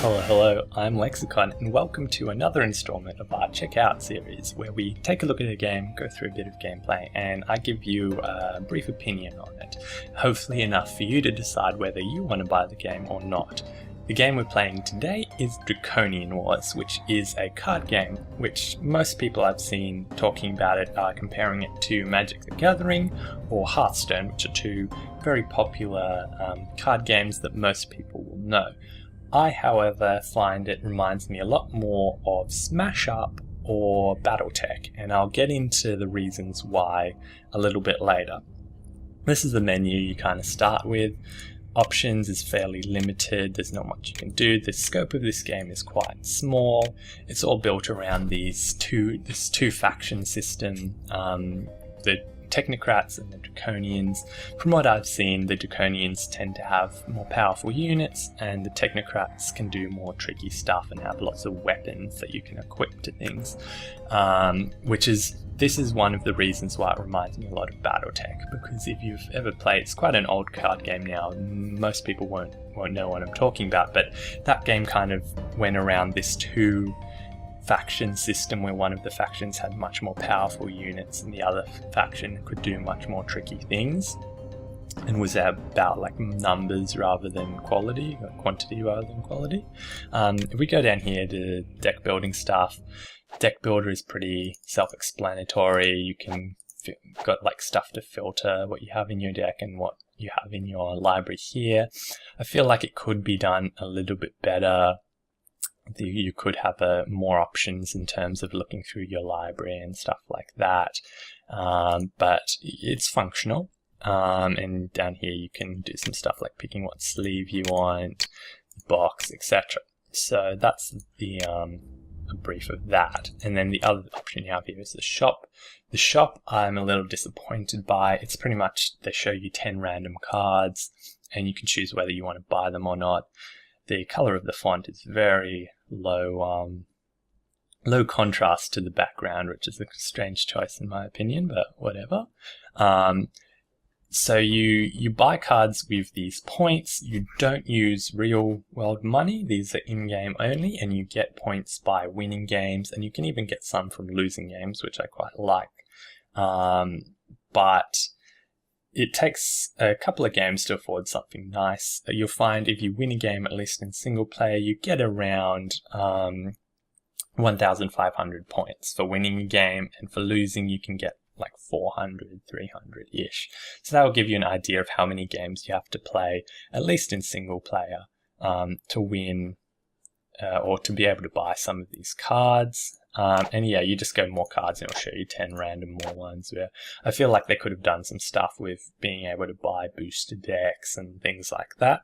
Hello, I'm Lexicon, and welcome to another installment of our Check Out series, where we take a look at a game, go through a bit of gameplay, and I give you a brief opinion on it, hopefully enough for you to decide whether you want to buy the game or not. The game we're playing today is Draconian Wars, which is a card game, which most people I've seen talking about it are comparing it to Magic the Gathering or Hearthstone, which are two very popular card games that most people will know. I, however, find it reminds me a lot more of Smash Up or Battletech, and I'll get into the reasons why a little bit later. This is the menu you kind of start with. Options is fairly limited, there's not much you can do. The scope of this game is quite small. It's all built around this two faction system, the Technocrats and the Draconians. From what I've seen, the Draconians tend to have more powerful units, and the Technocrats can do more tricky stuff and have lots of weapons that you can equip to things. This is one of the reasons why it reminds me a lot of Battletech, because if you've ever played, it's quite an old card game now, most people won't know what I'm talking about, but that game kind of went around this two faction system where one of the factions had much more powerful units and the other faction could do much more tricky things, and was about like numbers rather than quality, or quantity rather than quality. If we go down here to deck building stuff, deck builder is pretty self-explanatory. You can got like stuff to filter what you have in your deck and what you have in your library here. I feel like it could be done a little bit better. You could have more options in terms of looking through your library and stuff like that, but it's functional. And down here you can do some stuff like picking what sleeve you want, box, etc. So that's the a brief of that. And then the other option you have here is the shop. The shop I'm a little disappointed by. It's pretty much, they show you 10 random cards and you can choose whether you want to buy them or not. The color of the font is very low contrast to the background, which is a strange choice in my opinion, but whatever. So you buy cards with these points. You don't use real world money. These are in-game only, and you get points by winning games, and you can even get some from losing games, which I quite like. But it takes a couple of games to afford something nice. You'll find if you win a game, at least in single player, you get around 1,500 points for winning a game, and for losing you can get like 400, 300-ish. So that will give you an idea of how many games you have to play, at least in single player, to win or to be able to buy some of these cards. And yeah, you just go more cards and it'll show you 10 random more ones, where I feel like they could have done some stuff with being able to buy booster decks and things like that.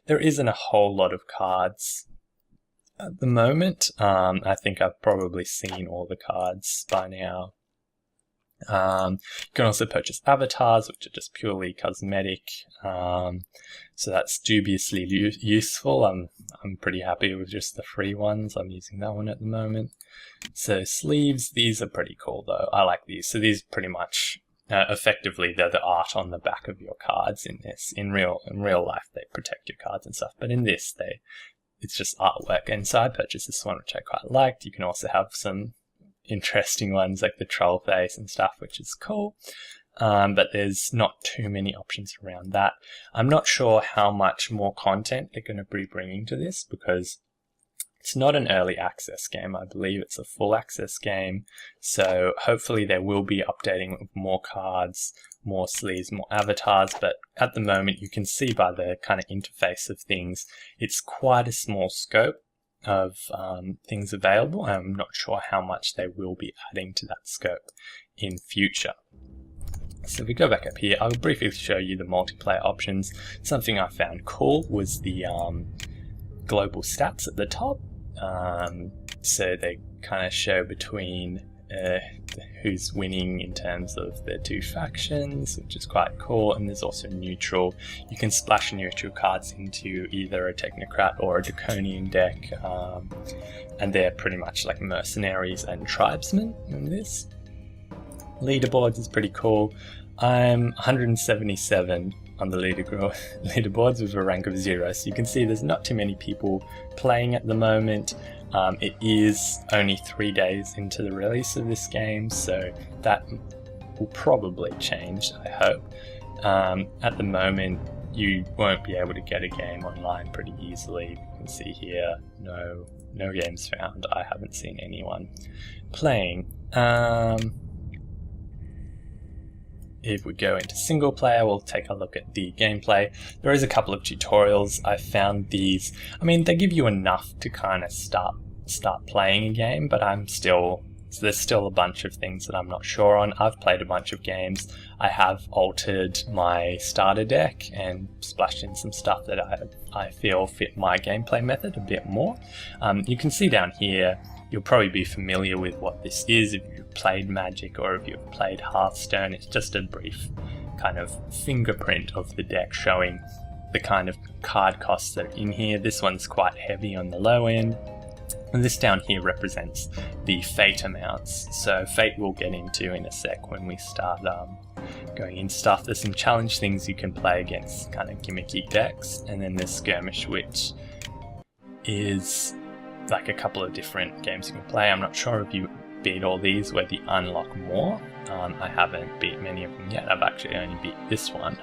There isn't a whole lot of cards at the moment. I think I've probably seen all the cards by now. You can also purchase avatars, which are just purely cosmetic, so that's dubiously useful. I'm pretty happy with just the free ones. I'm using that one at the moment. So sleeves, these are pretty cool though. I like these. So these pretty much effectively they're the art on the back of your cards in this. In real life they protect your cards and stuff, but in this it's just artwork. And so I purchased this one, which I quite liked. You can also have some interesting ones like the troll face and stuff, which is cool, but there's not too many options around that. I'm not sure how much more content they're going to be bringing to this, because it's not an early access game. I believe it's a full access game, so hopefully they will be updating with more cards, more sleeves, more avatars, but at the moment you can see by the kind of interface of things, it's quite a small scope of things available. I'm not sure how much they will be adding to that scope in future. So if we go back up here, I'll briefly show you the multiplayer options. Something I found cool was the global stats at the top. So they kind of show between who's winning in terms of the two factions, which is quite cool. And there's also neutral. You can splash neutral cards into either a Technocrat or a Draconian deck, and they're pretty much like mercenaries and tribesmen in this. Leaderboards is pretty cool. I'm 177 on the leaderboards with a rank of 0. So you can see there's not too many people playing at the moment. It is only 3 days into the release of this game, so that will probably change, I hope. At the moment, you won't be able to get a game online pretty easily. You can see here, no games found. I haven't seen anyone playing. If we go into single player, we'll take a look at the gameplay. There is a couple of tutorials. I found these, I mean, they give you enough to kind of start playing a game, but there's still a bunch of things that I'm not sure on. I've played a bunch of games. I have altered my starter deck and splashed in some stuff that I feel fit my gameplay method a bit more. You can see down here, you'll probably be familiar with what this is if you've played Magic or if you've played Hearthstone. It's just a brief kind of fingerprint of the deck showing the kind of card costs that are in here. This one's quite heavy on the low end. And this down here represents the fate amounts. So fate we'll get into in a sec when we start going into stuff. There's some challenge things you can play against kind of gimmicky decks. And then there's skirmish, which is like a couple of different games you can play. I'm not sure if you beat all these where you unlock more. I haven't beat many of them yet. I've actually only beat this one.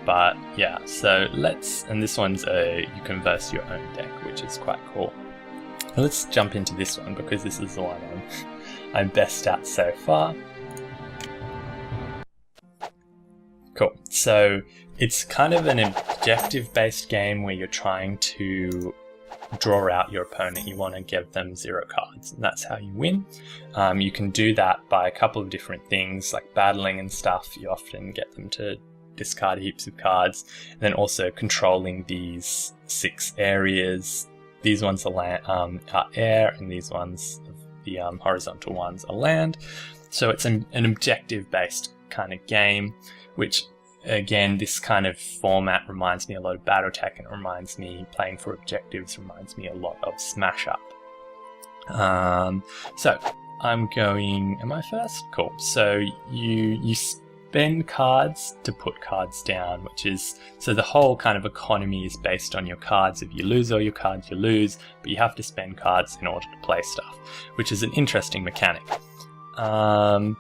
But yeah, so and this one's you can verse your own deck, which is quite cool. Let's jump into this one because this is the one I'm best at so far. Cool. So it's kind of an objective-based game where you're trying to draw out your opponent. You want to give them 0 cards, and that's how you win. You can do that by a couple of different things, like battling and stuff. You often get them to discard heaps of cards, and then also controlling these 6 areas. These ones are air, and these ones, the horizontal ones, are land. So it's an objective-based kind of game, which, again, this kind of format reminds me a lot of BattleTech, and it reminds me, playing for objectives reminds me a lot of Smash Up. So I'm going, am I first? Cool. So you spend cards to put cards down, which is, so the whole kind of economy is based on your cards. If you lose all your cards, you lose, but you have to spend cards in order to play stuff, which is an interesting mechanic. I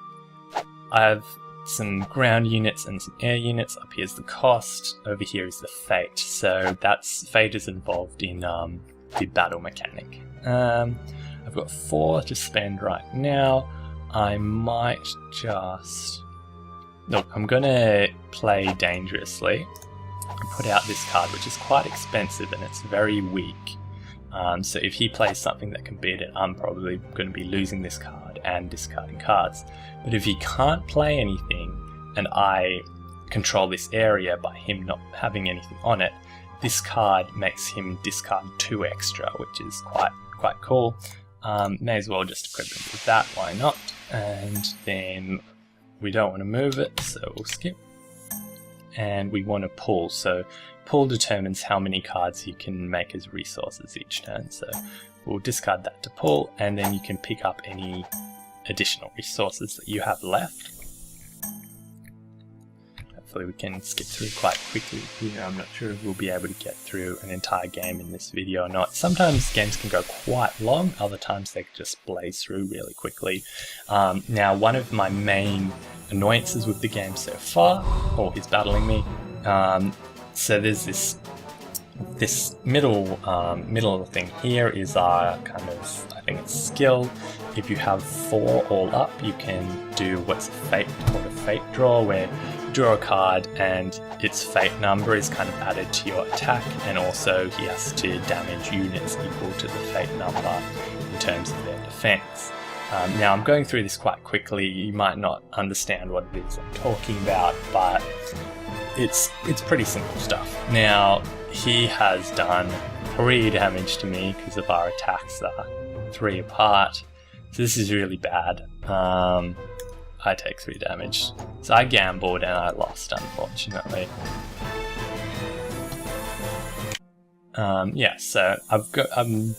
have some ground units and some air units. Up here's the cost, over here is the fate. So fate is involved in the battle mechanic. I've got 4 to spend right now. I might just... Look, I'm gonna play dangerously and put out this card, which is quite expensive and it's very weak. So if he plays something that can beat it, I'm probably going to be losing this card and discarding cards. But if he can't play anything and I control this area by him not having anything on it, this card makes him discard 2 extra, which is quite cool. May as well just equip him with that, why not? And then we don't want to move it, so we'll skip. And we want to pull, so pull determines how many cards you can make as resources each turn. So we'll discard that to pull, and then you can pick up any additional resources that you have left. Hopefully we can skip through quite quickly here. I'm not sure if we'll be able to get through an entire game in this video or not. Sometimes games can go quite long, other times they can just blaze through really quickly. Now, one of my main annoyances with the game so far, he's battling me. So there's this middle thing here is our kind of, I think it's skill. If you have 4 all up, you can do what's called a fate draw, where you draw a card and its fate number is kind of added to your attack, and also he has to damage units equal to the fate number in terms of their defense. Now I'm going through this quite quickly. You might not understand what it is I'm talking about, but it's pretty simple stuff. Now, he has done 3 damage to me because of our attacks are 3 apart. So this is really bad. I take 3 damage. So I gambled and I lost, unfortunately. Yeah, so I'm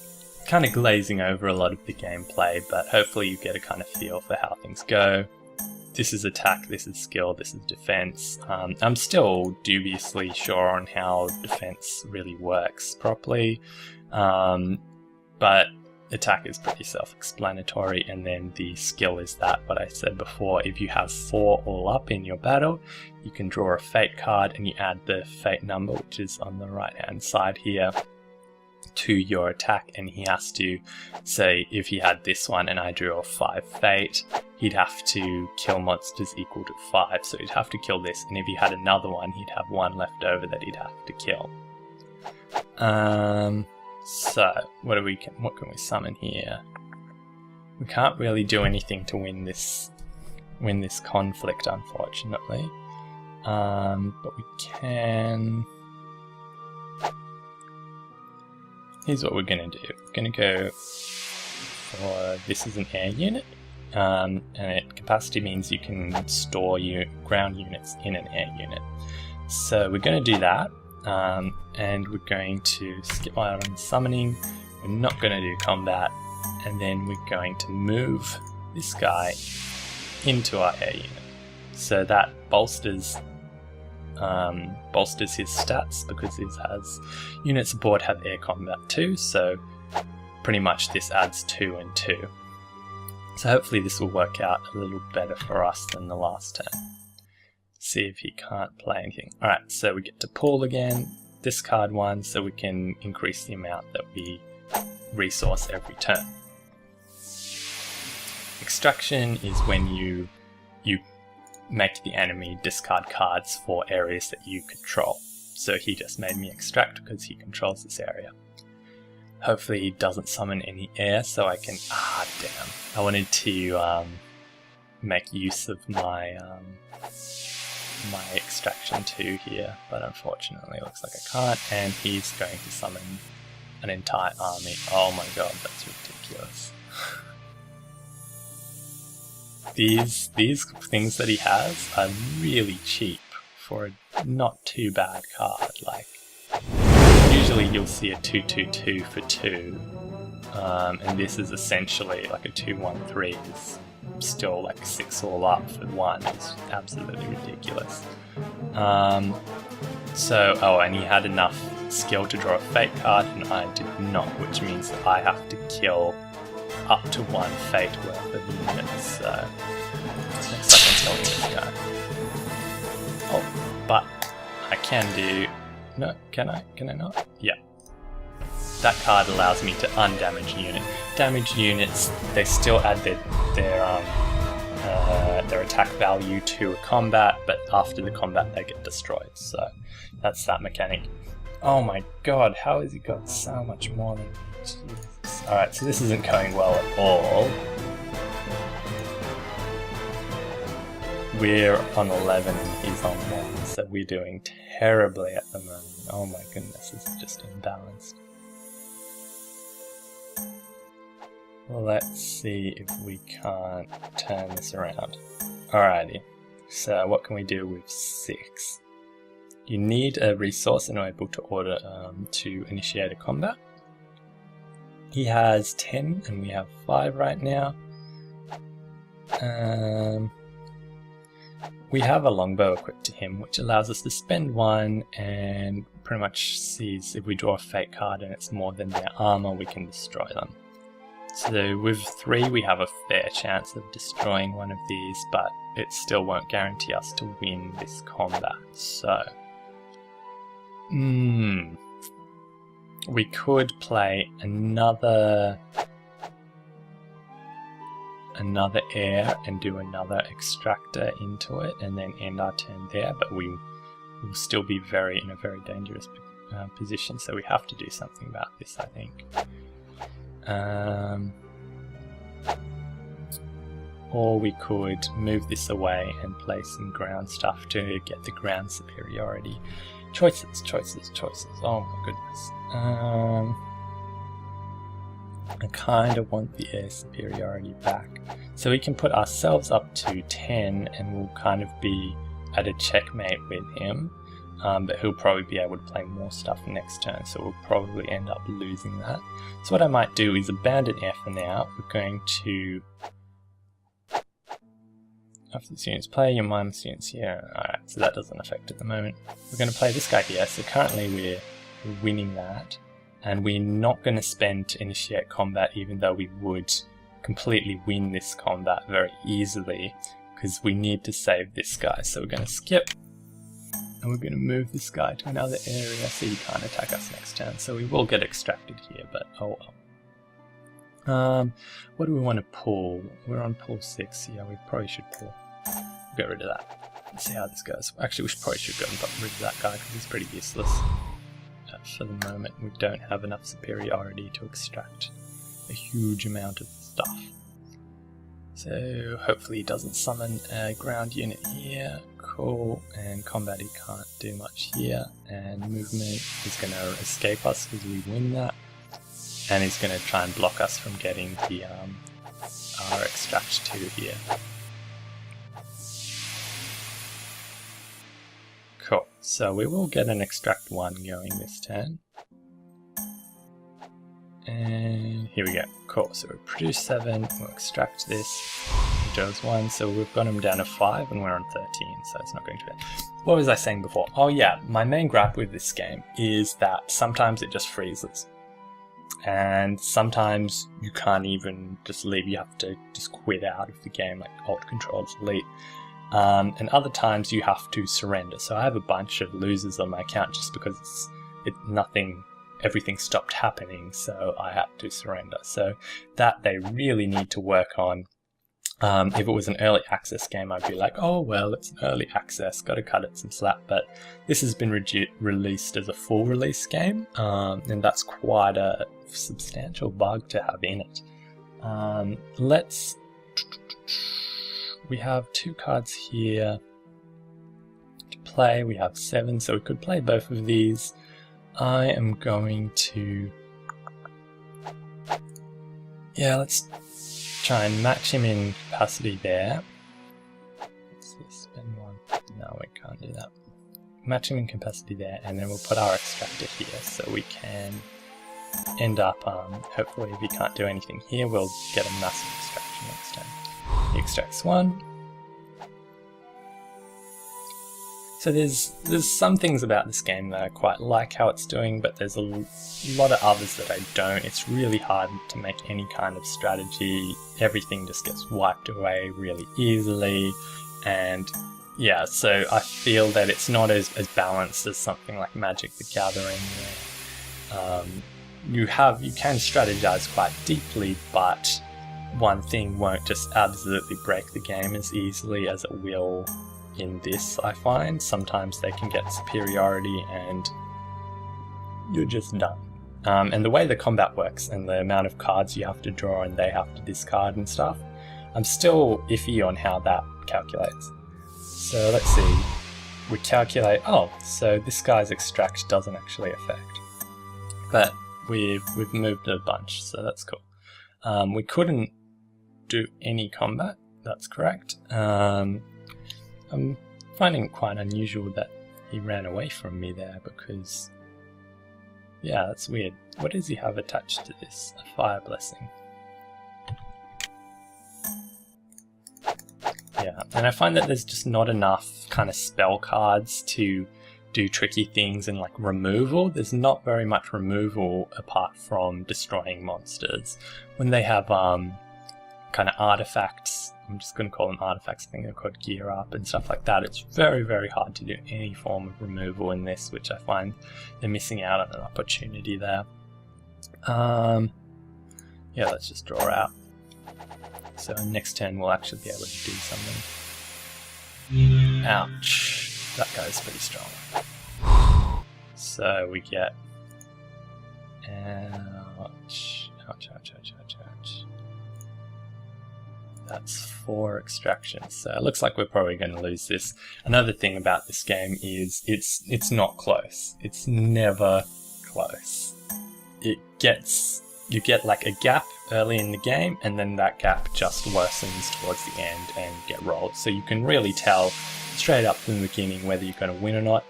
kind of glazing over a lot of the gameplay, but hopefully you get a kind of feel for how things go. this is attack, this is skill, this is defense. I'm still dubiously sure on how defense really works properly, but attack is pretty self-explanatory, and then the skill is that what I said before. If you have 4 all up in your battle, you can draw a fate card and you add the fate number, which is on the right hand side here, to your attack, and he has to say, if he had this one and I drew a 5 fate, he'd have to kill monsters equal to 5, so he'd have to kill this, and if he had another one, he'd have 1 left over that he'd have to kill. So what can we summon here? We can't really do anything to win this conflict, unfortunately, but we can. Here's what we're going to do. We're going to go for, this is an air unit, and capacity means you can store your ground units in an air unit. So we're going to do that, and we're going to skip out on summoning. We're not going to do combat, and then we're going to move this guy into our air unit. So that bolsters his stats, because his has units aboard have air combat too, so pretty much this adds 2 and 2. So hopefully this will work out a little better for us than the last turn. See if he can't play anything. Alright, so we get to pull again, discard 1, so we can increase the amount that we resource every turn. Extraction is when you make the enemy discard cards for areas that you control. So he just made me extract because he controls this area. Hopefully he doesn't summon any air, so I can... damn. I wanted to make use of my my extraction 2 here, but unfortunately it looks like I can't, and he's going to summon an entire army. Oh my god, that's ridiculous. These things that he has are really cheap for a not too bad card. Like, usually you'll see a 2/2/2 for 2, and this is essentially like a 2/1/3. It's still like 6 all up for 1. It's absolutely ridiculous. And he had enough skill to draw a fate card, and I did not, which means that I have to kill up to 1 fate worth of units, so looks like I'm killing this guy. Oh, but I can do... No, can I? Can I not? Yeah. That card allows me to undamage unit. Damaged units, they still add their attack value to a combat, but after the combat they get destroyed, so that's that mechanic. Oh my god, how has he got so much more than me? Jesus. Alright, so this isn't going well at all. We're on 11 and he's on 1, so we're doing terribly at the moment. Oh my goodness, this is just imbalanced. Let's see if we can't turn this around. Alrighty, so what can we do with 6? You need a resource in order to order to initiate a combat. He has 10 and we have 5 right now. We have a longbow equipped to him, which allows us to spend 1 and pretty much sees if we draw a fate card and it's more than their armor, we can destroy them. So with 3 we have a fair chance of destroying one of these, but it still won't guarantee us to win this combat. So we could play another air and do another extractor into it and then end our turn there, but we will still be in a very dangerous position, so we have to do something about this, I think. Or we could move this away and play some ground stuff to get the ground superiority. Choices. Oh my goodness. I kind of want the air superiority back. So we can put ourselves up to 10 and we'll kind of be at a checkmate with him. But he'll probably be able to play more stuff next turn, so we'll probably end up losing that. So what I might do is abandon air for now. We're going to After the units play, your minus units here. Alright, so that doesn't affect at the moment. We're going to play this guy here, so currently we're winning that. And we're not going to spend to initiate combat, even though we would completely win this combat very easily, because we need to save this guy. So we're going to skip, and we're going to move this guy to another area so he can't attack us next turn. So we will get extracted here, but oh well. What do we want to pull? We're on pull 6. Yeah, we probably should pull. Get rid of that. Let's see how this goes. Actually, we probably should go and get rid of that guy because he's pretty useless. For the moment, we don't have enough superiority to extract a huge amount of stuff. So hopefully he doesn't summon a ground unit here. Cool. And combat he can't do much here. And movement is going to escape us because we win that. And he's going to try and block us from getting the our extract 2 here. Cool. So we will get an extract 1 going this turn. And here we go. Cool. So we produce 7. We'll extract this. He does 1. So we've got him down to 5 and we're on 13. So it's not going to be. What was I saying before? Oh yeah, my main gripe with this game is that sometimes it just freezes. And sometimes you can't even just leave. You have to just quit out of the game, like Alt Control Delete. And other times you have to surrender. So I have a bunch of losers on my account just because everything stopped happening, so I had to surrender. So that they really need to work on. If it was an early access game, I'd be like, oh well, it's an early access, got to cut it some slack. But this has been released as a full release game, and that's quite a substantial bug to have in it. We have 2 cards here to play. We have 7, so we could play both of these. I am going to... yeah, let's try and match him in capacity there. Let's spend 1. No, we can't do that. Match him in capacity there, and then we'll put our extractor here so we can end up, hopefully if he can't do anything here, we'll get a massive extraction next time. He extracts 1. So there's some things about this game that I quite like how it's doing, but there's a lot of others that I don't. It's really hard to make any kind of strategy. Everything just gets wiped away really easily, and yeah, so I feel that it's not as balanced as something like Magic the Gathering, where you can strategize quite deeply, but one thing won't just absolutely break the game as easily as it will in this, I find. Sometimes they can get superiority and you're just done. And the way the combat works and the amount of cards you have to draw and they have to discard and stuff, I'm still iffy on how that calculates. So let's see. We calculate, oh, so this guy's extract doesn't actually affect. But we've moved a bunch, so that's cool. We couldn't do any combat, that's correct. I'm finding it quite unusual that he ran away from me there because, yeah, that's weird. What does he have attached to this? A fire blessing. Yeah, and I find that there's just not enough kind of spell cards to do tricky things and like removal. There's not very much removal apart from destroying monsters. When they have kind of artifacts, I'm just going to call them artifacts, I think they're called Gear Up and stuff like that, it's very, very hard to do any form of removal in this, which I find they're missing out on an opportunity there. Yeah, let's just draw out. So next turn we'll actually be able to do something. Ouch. That guy's pretty strong. So we get... ouch. Ouch, ouch, ouch, ouch, ouch. That's 4 extractions, so it looks like we're probably going to lose this. Another thing about this game is it's not close. It's never close. You get like a gap early in the game, and then that gap just worsens towards the end and get rolled. So you can really tell straight up from the beginning whether you're going to win or not.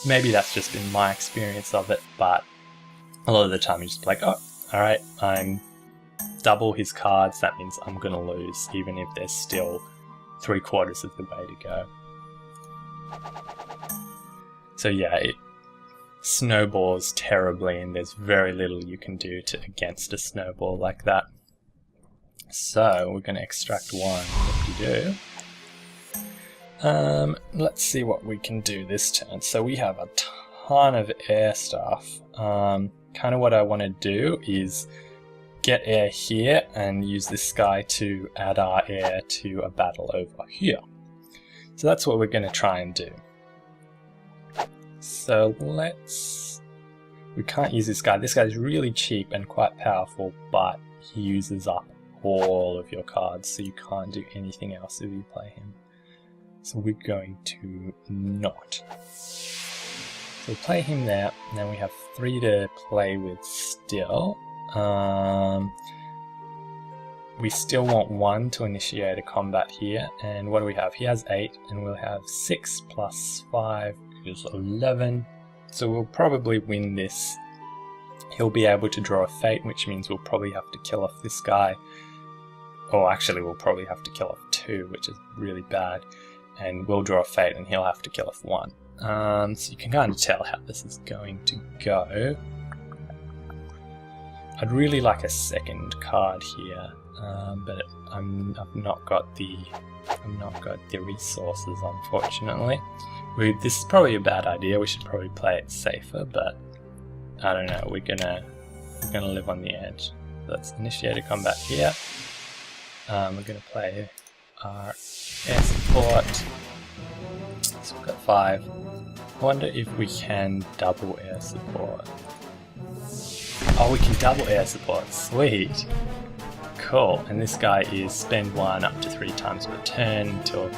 Maybe that's just been my experience of it, but a lot of the time you just be like, oh, alright, I'm double his cards, that means I'm going to lose, even if there's still 3/4 of the way to go. So yeah, it snowballs terribly, and there's very little you can do against a snowball like that. So we're going to extract 1. Whoop-de-doo. Let's see what we can do this turn. So we have a ton of air stuff. Kind of what I want to do is get air here and use this guy to add our air to a battle over here. So that's what we're going to try and do. So we can't use this guy. This guy's really cheap and quite powerful, but he uses up all of your cards, so you can't do anything else if you play him. So we're going to not. So we'll play him there, and then we have 3 to play with still. We still want 1 to initiate a combat here, and what do we have? He has 8, and we'll have 6 plus 5 is 11. So we'll probably win this. He'll be able to draw a fate, which means we'll probably have to kill off this guy. Or actually, we'll probably have to kill off 2, which is really bad. And we'll draw a fate, and he'll have to kill off 1. So you can kind of tell how this is going to go. I'd really like a second card here, but I've not got the resources, unfortunately. This is probably a bad idea. We should probably play it safer, but I don't know. We're gonna live on the edge. Let's initiate a combat here. We're gonna play our air support. So we've got 5. I wonder if we can double air support. Oh, we can double air support. Sweet. Cool. And this guy is spend 1 up to 3 times per turn until.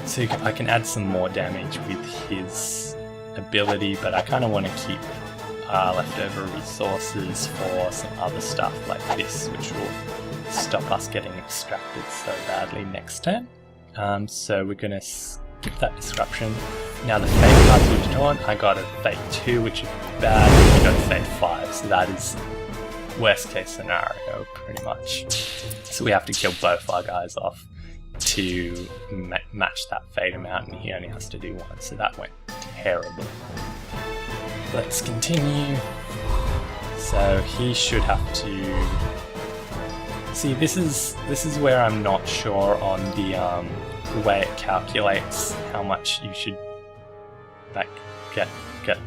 So I can add some more damage with his ability, but I kind of want to keep leftover resources for some other stuff like this, which will stop us getting extracted so badly next turn. So we're going to skip that disruption. Now the fate cards we've drawn, I got a fate 2, which is bad, I got a fate 5, so that is worst case scenario pretty much. So we have to kill both our guys off to match that fate amount, and he only has to do 1, so that went terribly. Let's continue. So he should have to see. This is where I'm not sure on the way it calculates how much you should like get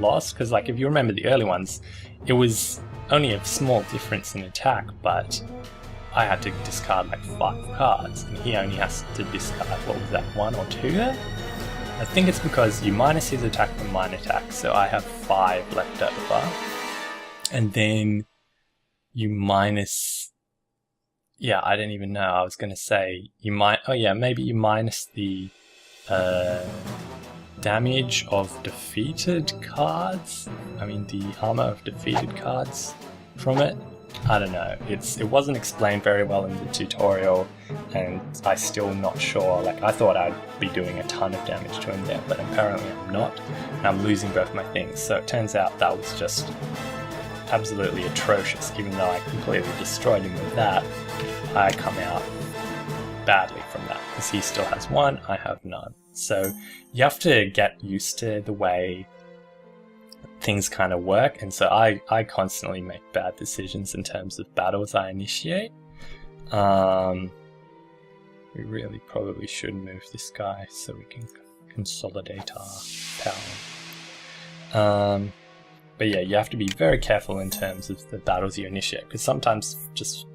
lost, because like if you remember the early ones, it was only a small difference in attack, but I had to discard like 5 cards, and he only has to discard, what was that, 1 or 2 there? I think it's because you minus his attack from mine attack, so I have 5 left over. And then you minus, yeah, I didn't even know, I was going to say, maybe you minus the damage of defeated cards, the armor of defeated cards from it. I don't know, it wasn't explained very well in the tutorial, and I'm still not sure. Like, I thought I'd be doing a ton of damage to him there, but apparently I'm not, and I'm losing both my things. So it turns out that was just absolutely atrocious. Even though I completely destroyed him with that, I come out badly from that, because he still has 1, I have none. So you have to get used to the way things kind of work, and so I constantly make bad decisions in terms of battles I initiate. We really probably should move this guy so we can consolidate our power. But yeah, you have to be very careful in terms of the battles you initiate, because sometimes just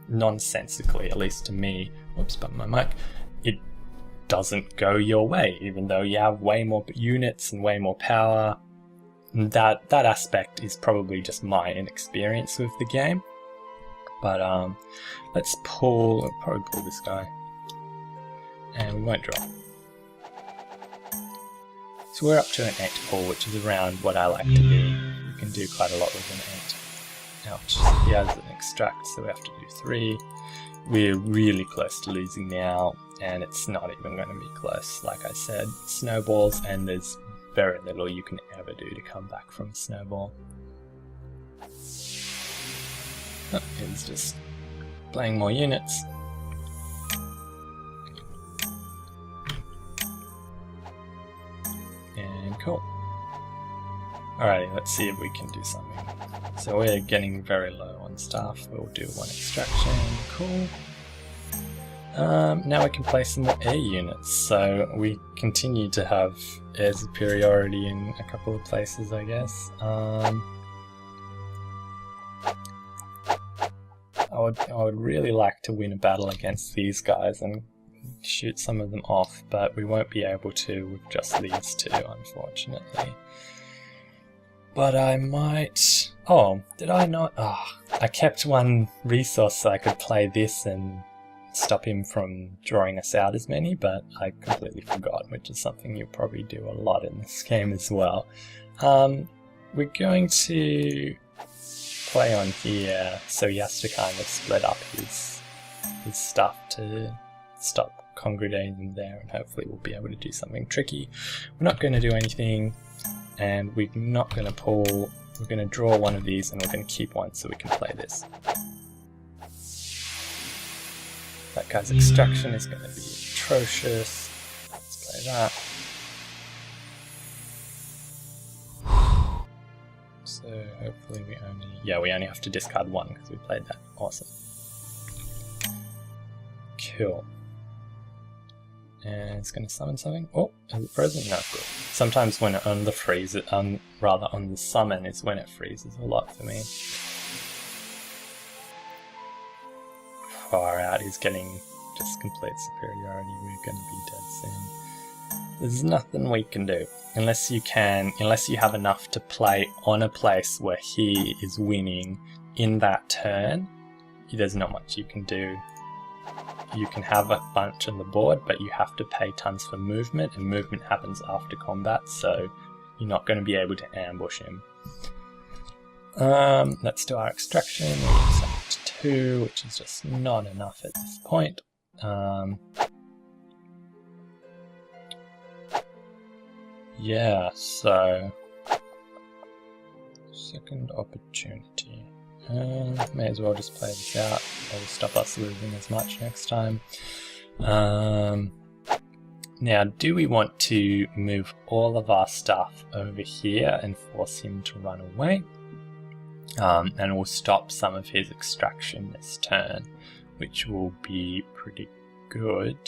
nonsensically, at least to me, whoops, bumped my mic, it doesn't go your way, even though you have way more units and way more power. That aspect is probably just my inexperience with the game. But let's probably pull this guy, and we won't draw. So we're up to an 8 pull, which is around what I like to do. You can do quite a lot with an 8. Ouch, he has an extract, so we have to do 3. We're really close to losing now, and it's not even going to be close. Like I said, snowballs, and there's very little you can ever do to come back from a snowball. Oh, he's just playing more units. Cool. Alrighty, let's see if we can do something. So we're getting very low on stuff. We'll do 1 extraction. Cool. Now we can place some more air units. So we continue to have air superiority in a couple of places, I guess. I would really like to win a battle against these guys and shoot some of them off, but we won't be able to with just these two, unfortunately. But I might... Oh, did I not? I kept one resource so I could play this and stop him from drawing us out as many, but I completely forgot, which is something you'll probably do a lot in this game as well. We're going to play on here, so he has to kind of split up his stuff to stop congregating there, and hopefully we'll be able to do something tricky. We're not going to do anything, and we're not going to pull. We're going to draw one of these, and we're going to keep one so we can play this. That guy's extraction is going to be atrocious. Let's play that. So hopefully we only have to discard one because we played that. Awesome. Cool. And it's going to summon something. Oh, is it frozen? No, good. Sometimes when on the freeze, rather on the summon is when it freezes a lot for me. Far out, he's getting just complete superiority. We're going to be dead soon. There's nothing we can do unless you have enough to play on a place where he is winning in that turn. There's not much you can do. You can have a bunch on the board, but you have to pay tons for movement, and movement happens after combat, so you're not going to be able to ambush him. Let's do our extraction. We'll use up to 2, which is just not enough at this point. Yeah, so second opportunity. May as well just play this out. It'll stop us losing as much next time. Now, do we want to move all of our stuff over here and force him to run away? And we'll stop some of his extraction this turn, which will be pretty good.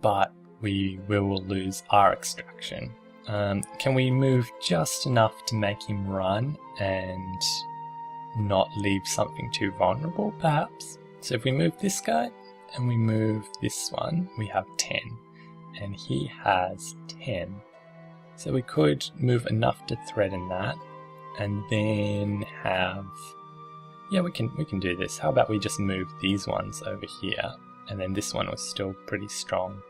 But we will lose our extraction. Can we move just enough to make him run and not leave something too vulnerable, perhaps? So if we move this guy and we move this one, we have 10, and he has 10. So we could move enough to threaten that, and then have... Yeah, we can do this. How about we just move these ones over here, and then this one was still pretty strong.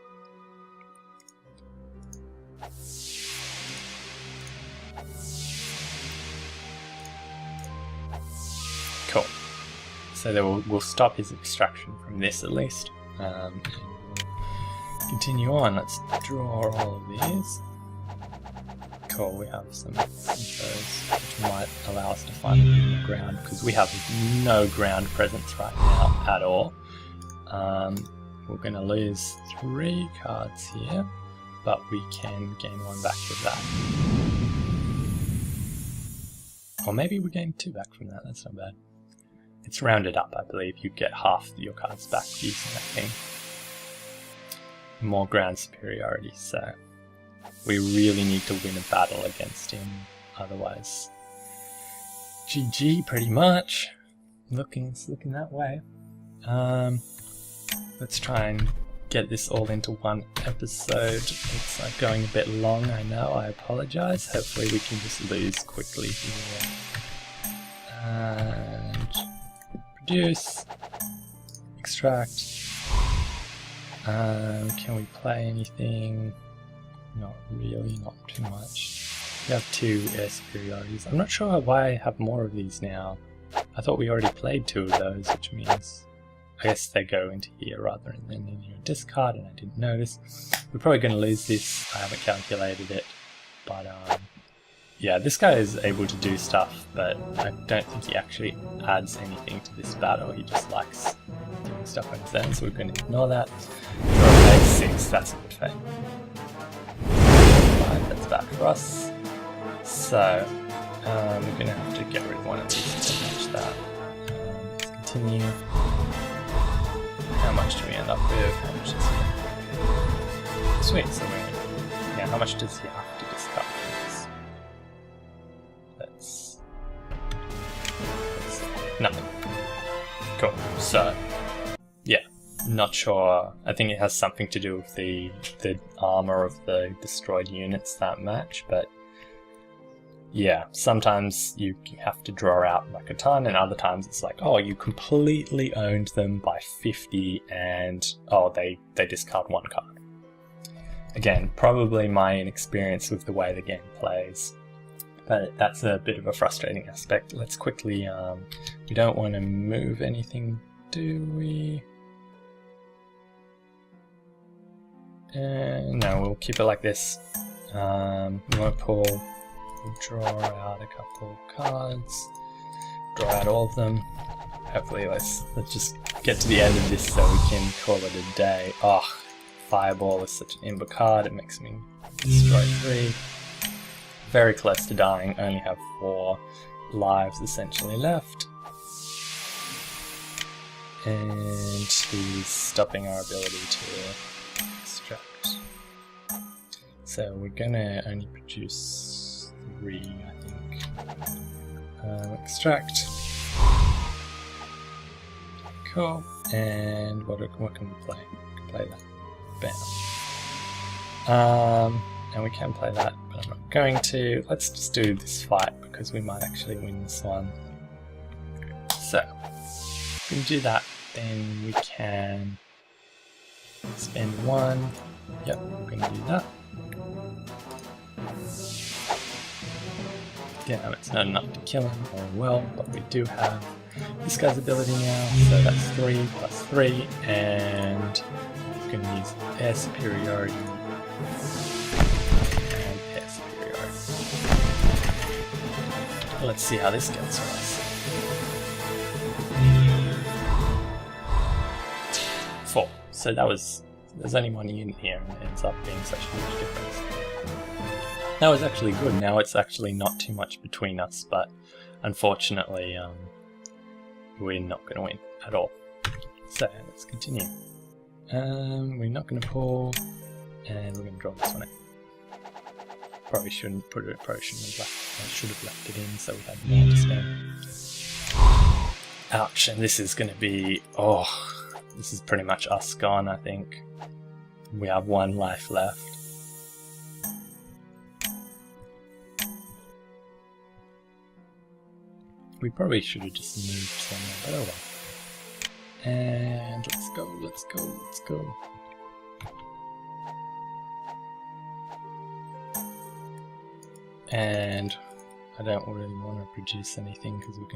Cool. So we'll stop his extraction from this at least. And we'll continue on. Let's draw all of these. Cool, we have some of those which might allow us to find them in the ground, because we have no ground presence right now at all. We're going to lose 3 cards here, but we can gain 1 back with that. Or maybe we gain 2 back from that, that's not bad. It's rounded up, I believe. You get half your cards back using that thing. More ground superiority, so we really need to win a battle against him, otherwise GG pretty much. It's looking that way. Let's try and get this all into one episode. It's like going a bit long, I know, I apologize. Hopefully we can just lose quickly here. And produce, extract. Can we play anything? Not really, not too much. We have 2 air superiorities. I'm not sure why I have more of these now. I thought we already played 2 of those, which means I guess they go into here rather than in your discard, and I didn't notice. We're probably going to lose this. I haven't calculated it, but yeah, this guy is able to do stuff, but I don't think he actually adds anything to this battle. He just likes doing stuff on his own, so we're going to ignore that. Draw phase 6, that's a good fate. that's bad for us. So we're going to have to get rid of one of these to match that. Let's continue. How much do we end up with? How much does he have? Sweet, so we're... Now, how much does he have to discard from this? Let's see. Nothing. Cool. So, yeah, not sure. I think it has something to do with the armor of the destroyed units that match, but yeah, sometimes you have to draw out like a ton, and other times it's like, oh, you completely owned them by 50 and oh, they discard one card. Again, probably my inexperience with the way the game plays, but that's a bit of a frustrating aspect. Let's quickly, we don't want to move anything, do we? No, we'll keep it like this. We want to pull, we'll draw out a couple cards, draw out all of them. Hopefully let's just get to the end of this so we can call it a day. Oh, Fireball is such an imber card, it makes me destroy 3. Very close to dying, only have 4 lives essentially left. And he's stopping our ability to extract. So we're gonna only produce 3, I think. Extract. Cool. And what can we play? We can play that. Bam. And we can play that, but I'm not going to. Let's just do this fight because we might actually win this one. So, if we can do that, then we can spend 1. Yep, we're going to do that. Yeah, it's not enough to kill him, or well, but we do have this guy's ability now, so that's 3 plus 3, and we're going to use air superiority and air superiority. Let's see how this gets for us. 4. So that was, there's only 1 unit here and it ends up being such a huge difference. That was actually good. Now it's actually not too much between us, but unfortunately we're not going to win at all. So let's continue. We're not going to pull, and we're going to draw this one out. Probably shouldn't put it. Probably shouldn't have left. I should have left it in so we had more to spend. Ouch! And this is going to be. Oh, this is pretty much us gone. I think we have 1 life left. We probably should have just moved somewhere, but oh well. And let's go, let's go, let's go. And I don't really want to produce anything because we're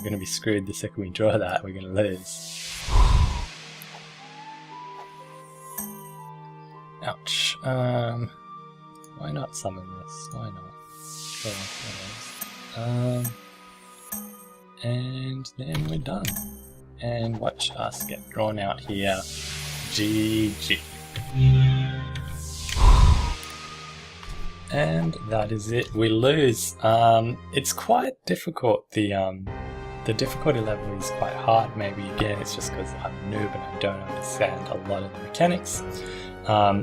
gonna be screwed the second we draw that. We're gonna lose. Ouch. Why not summon this? Why not? Sure, and then we're done. And watch us get drawn out here. GG. And that is it. We lose. It's quite difficult. The difficulty level is quite hard. Maybe again it's just because I'm a noob and I don't understand a lot of the mechanics.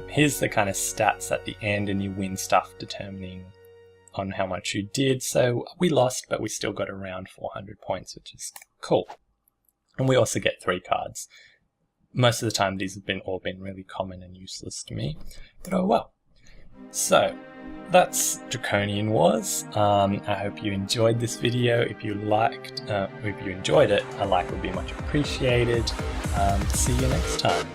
Here's the kind of stats at the end, and you win stuff determining on how much you did. So we lost, but we still got around 400 points, which is cool. And we also get 3 cards. Most of the time these have all been really common and useless to me, but oh well. So that's Draconian Wars. I hope you enjoyed this video. If you enjoyed it, a like would be much appreciated. See you next time.